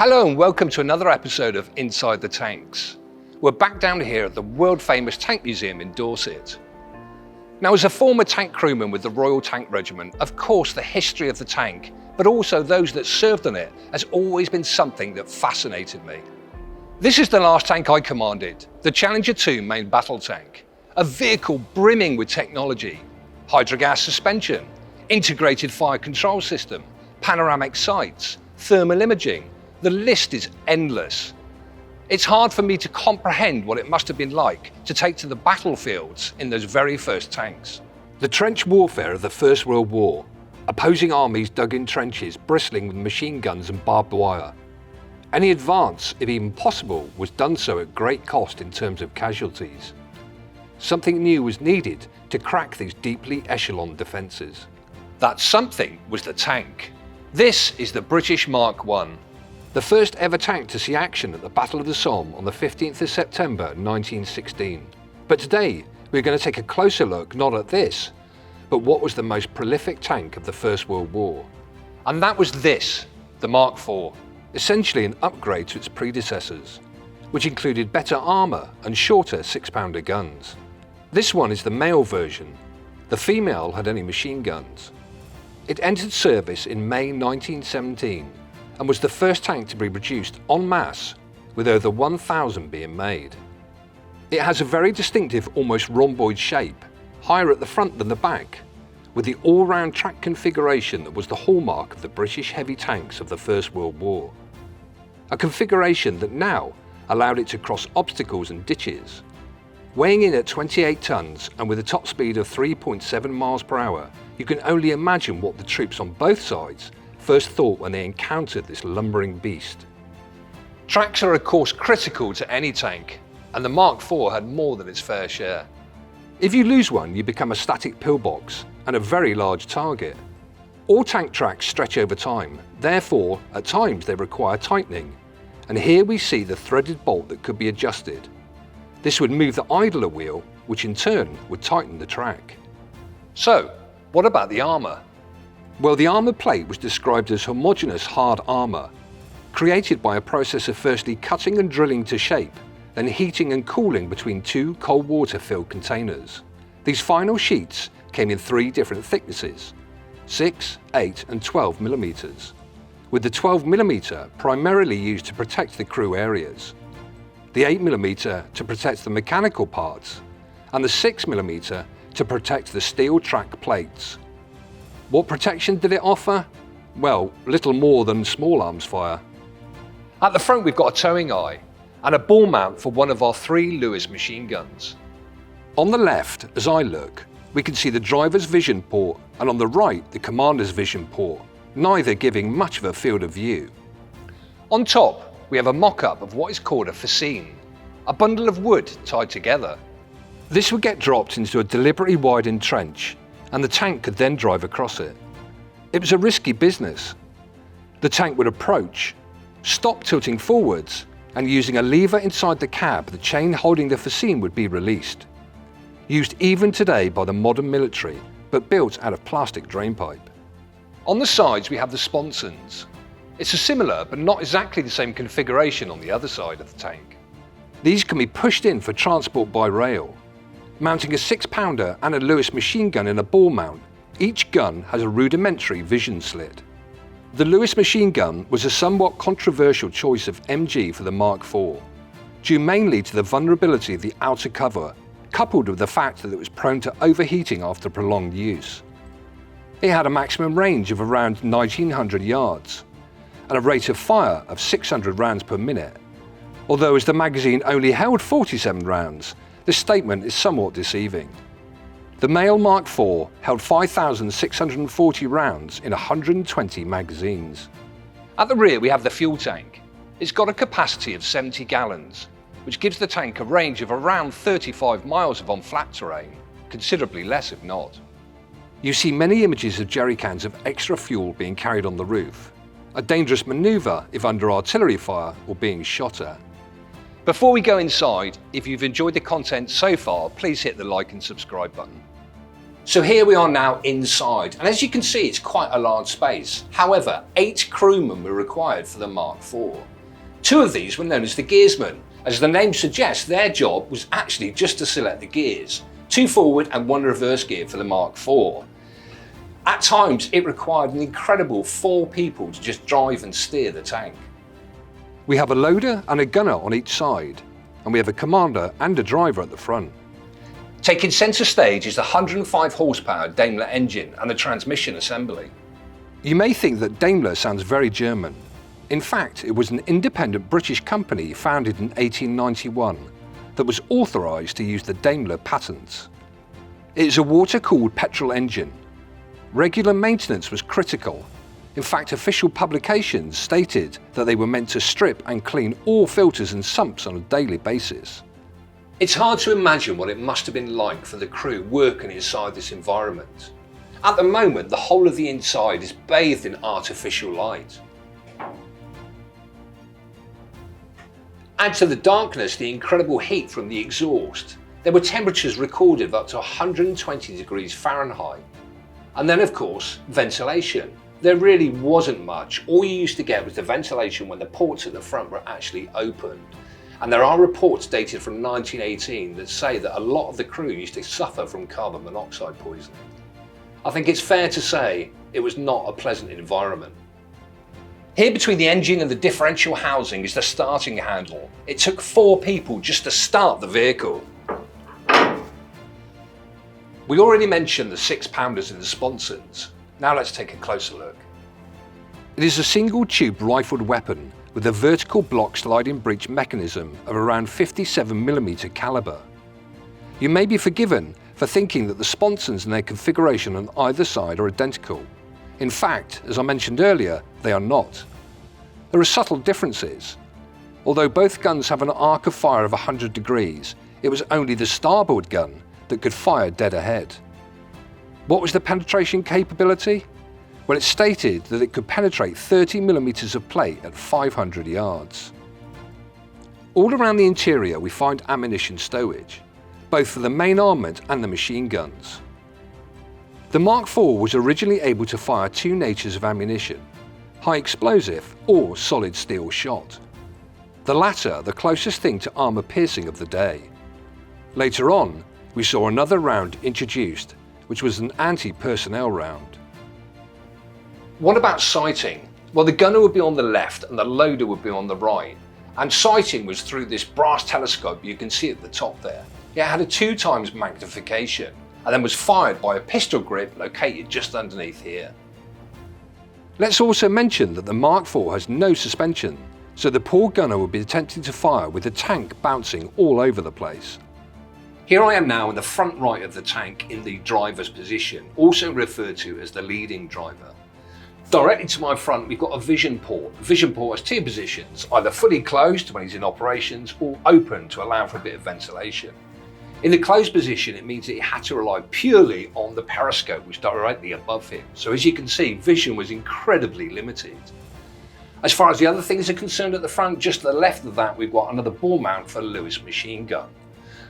Hello and welcome to another episode of Inside the Tanks. We're back down here at the world-famous Tank Museum in Dorset. Now, as a former tank crewman with the Royal Tank Regiment, of course the history of the tank, but also those that served on it, has always been something that fascinated me. This is the last tank I commanded, the Challenger 2 main battle tank, a vehicle brimming with technology, hydrogas suspension, integrated fire control system, panoramic sights, thermal imaging. The list is endless. It's hard for me to comprehend what it must have been like to take to the battlefields in those very first tanks. The trench warfare of the First World War, opposing armies dug in trenches bristling with machine guns and barbed wire. Any advance, if even possible, was done so at great cost in terms of casualties. Something new was needed to crack these deeply echeloned defences. That something was the tank. This is the British Mark I. The first ever tank to see action at the Battle of the Somme on the 15th of September 1916. But today, we're going to take a closer look not at this, but what was the most prolific tank of the First World War. And that was this, the Mark IV, essentially an upgrade to its predecessors, which included better armour and shorter 6-pounder guns. This one is the male version. The female had only machine guns. It entered service in May 1917, and was the first tank to be produced en masse, with over 1,000 being made. It has a very distinctive, almost rhomboid shape, higher at the front than the back, with the all-round track configuration that was the hallmark of the British heavy tanks of the First World War. A configuration that now allowed it to cross obstacles and ditches. Weighing in at 28 tons and with a top speed of 3.7 miles per hour, you can only imagine what the troops on both sides first thought when they encountered this lumbering beast. Tracks are of course critical to any tank, and the Mark IV had more than its fair share. If you lose one, you become a static pillbox and a very large target. All tank tracks stretch over time, therefore at times they require tightening, and here we see the threaded bolt that could be adjusted. This would move the idler wheel, which in turn would tighten the track. So, what about the armour? Well, the armour plate was described as homogeneous hard armour, created by a process of firstly cutting and drilling to shape, then heating and cooling between two cold water filled containers. These final sheets came in 3 different thicknesses, 6, 8 and 12 millimeters, with the 12 millimeter primarily used to protect the crew areas, the 8 millimeter to protect the mechanical parts, and the 6 millimeter to protect the steel track plates. What protection did it offer? Well, little more than small arms fire. At the front we've got a towing eye and a ball mount for one of our 3 Lewis machine guns. On the left, as I look, we can see the driver's vision port, and on the right the commander's vision port, neither giving much of a field of view. On top we have a mock-up of what is called a fascine, a bundle of wood tied together. This would get dropped into a deliberately widened trench, and the tank could then drive across it. It was a risky business. The tank would approach, stop tilting forwards, and using a lever inside the cab, the chain holding the fascine would be released. Used even today by the modern military, but built out of plastic drainpipe. On the sides we have the Sponsons. It's a similar but not exactly the same configuration on the other side of the tank. These can be pushed in for transport by rail. Mounting a 6-pounder and a Lewis machine gun in a ball mount, each gun has a rudimentary vision slit. The Lewis machine gun was a somewhat controversial choice of MG for the Mark IV, due mainly to the vulnerability of the outer cover, coupled with the fact that it was prone to overheating after prolonged use. It had a maximum range of around 1,900 yards, and a rate of fire of 600 rounds per minute, although as the magazine only held 47 rounds, this statement is somewhat deceiving. The male Mark IV held 5,640 rounds in 120 magazines. At the rear we have the fuel tank. It's got a capacity of 70 gallons, which gives the tank a range of around 35 miles if on flat terrain, considerably less if not. You see many images of jerry cans of extra fuel being carried on the roof, a dangerous manoeuvre if under artillery fire or being shot at. Before we go inside, if you've enjoyed the content so far, please hit the like and subscribe button. So here we are now inside, and as you can see, it's quite a large space. However, 8 crewmen were required for the Mark IV. 2 of these were known as the gearsmen. As the name suggests, their job was actually just to select the gears, 2 forward and 1 reverse gear for the Mark IV. At times, it required an incredible 4 people to just drive and steer the tank. We have a loader and a gunner on each side, and we have a commander and a driver at the front. Taking centre stage is the 105 horsepower Daimler engine and the transmission assembly. You may think that Daimler sounds very German. In fact, it was an independent British company founded in 1891 that was authorised to use the Daimler patents. It is a water-cooled petrol engine. Regular maintenance was critical. In fact, official publications stated that they were meant to strip and clean all filters and sumps on a daily basis. It's hard to imagine what it must have been like for the crew working inside this environment. At the moment, the whole of the inside is bathed in artificial light. Add to the darkness the incredible heat from the exhaust. There were temperatures recorded of up to 120 degrees Fahrenheit. And then, of course, ventilation. There really wasn't much. All you used to get was the ventilation when the ports at the front were actually opened. And there are reports dated from 1918 that say that a lot of the crew used to suffer from carbon monoxide poisoning. I think it's fair to say it was not a pleasant environment. Here between the engine and the differential housing is the starting handle. It took 4 people just to start the vehicle. We already mentioned the 6-pounders in the Sponsons. Now let's take a closer look. It is a single tube rifled weapon with a vertical block sliding breech mechanism of around 57mm caliber. You may be forgiven for thinking that the sponsons and their configuration on either side are identical. In fact, as I mentioned earlier, they are not. There are subtle differences. Although both guns have an arc of fire of 100 degrees, it was only the starboard gun that could fire dead ahead. What was the penetration capability? Well, it stated that it could penetrate 30mm of plate at 500 yards. All around the interior we find ammunition stowage, both for the main armament and the machine guns. The Mark IV was originally able to fire 2 natures of ammunition, high explosive or solid steel shot. The latter the closest thing to armour piercing of the day. Later on, we saw another round introduced, which was an anti-personnel round. What about sighting? Well, the gunner would be on the left and the loader would be on the right. And sighting was through this brass telescope you can see at the top there. It had a 2 times magnification and then was fired by a pistol grip located just underneath here. Let's also mention that the Mark IV has no suspension, so the poor gunner would be attempting to fire with the tank bouncing all over the place. Here I am now in the front right of the tank in the driver's position, also referred to as the leading driver. Directly to my front we've got a vision port. The vision port has 2 positions, either fully closed when he's in operations or open to allow for a bit of ventilation. In the closed position it means that he had to rely purely on the periscope which is directly above him. So as you can see, vision was incredibly limited. As far as the other things are concerned at the front, just to the left of that we've got another ball mount for a Lewis machine gun.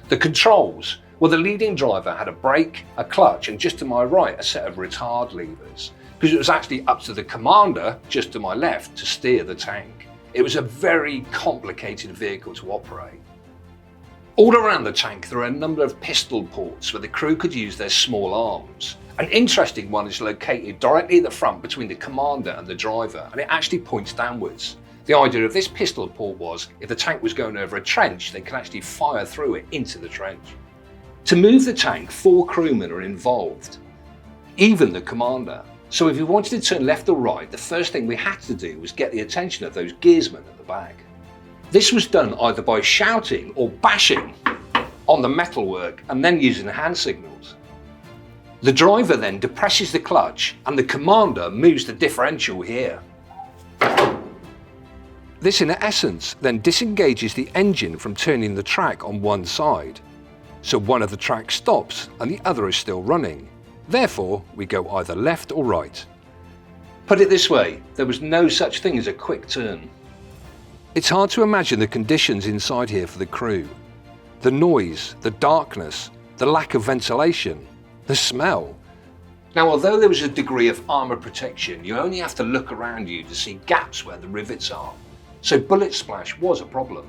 The controls, well, the leading driver had a brake, a clutch and just to my right a set of retard levers, because it was actually up to the commander, just to my left, to steer the tank. It was a very complicated vehicle to operate. All around the tank there are a number of pistol ports where the crew could use their small arms. An interesting one is located directly at the front between the commander and the driver, and it actually points downwards. The idea of this pistol port was, if the tank was going over a trench, they could actually fire through it into the trench. To move the tank, 4 crewmen are involved, even the commander. So if we wanted to turn left or right, the first thing we had to do was get the attention of those gearsmen at the back. This was done either by shouting or bashing on the metalwork and then using hand signals. The driver then depresses the clutch and the commander moves the differential here. This in essence then disengages the engine from turning the track on one side. So one of the tracks stops and the other is still running. Therefore, we go either left or right. Put it this way, there was no such thing as a quick turn. It's hard to imagine the conditions inside here for the crew. The noise, the darkness, the lack of ventilation. The smell. Now, although there was a degree of armour protection, you only have to look around you to see gaps where the rivets are, so bullet splash was a problem.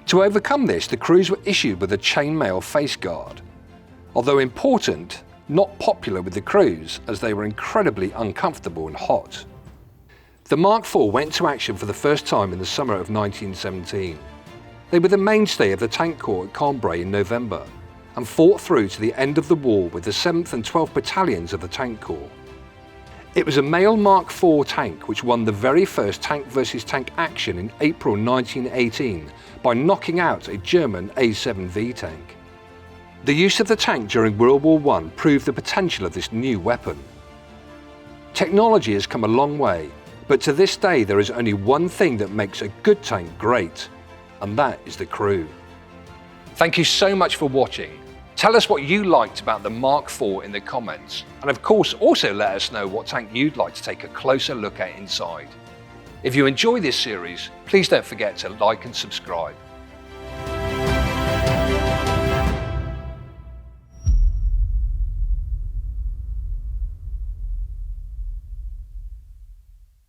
To overcome this, the crews were issued with a chainmail face guard. Although important, not popular with the crews as they were incredibly uncomfortable and hot. The Mark IV went to action for the first time in the summer of 1917. They were the mainstay of the Tank Corps at Cambrai in November, and fought through to the end of the war with the 7th and 12th Battalions of the Tank Corps. It was a male Mark IV tank which won the very first tank versus tank action in April 1918 by knocking out a German A7V tank. The use of the tank during World War I proved the potential of this new weapon. Technology has come a long way, but to this day there is only one thing that makes a good tank great, and that is the crew. Thank you so much for watching. Tell us what you liked about the Mark IV in the comments, and of course also let us know what tank you'd like to take a closer look at inside. If you enjoy this series, please don't forget to like and subscribe.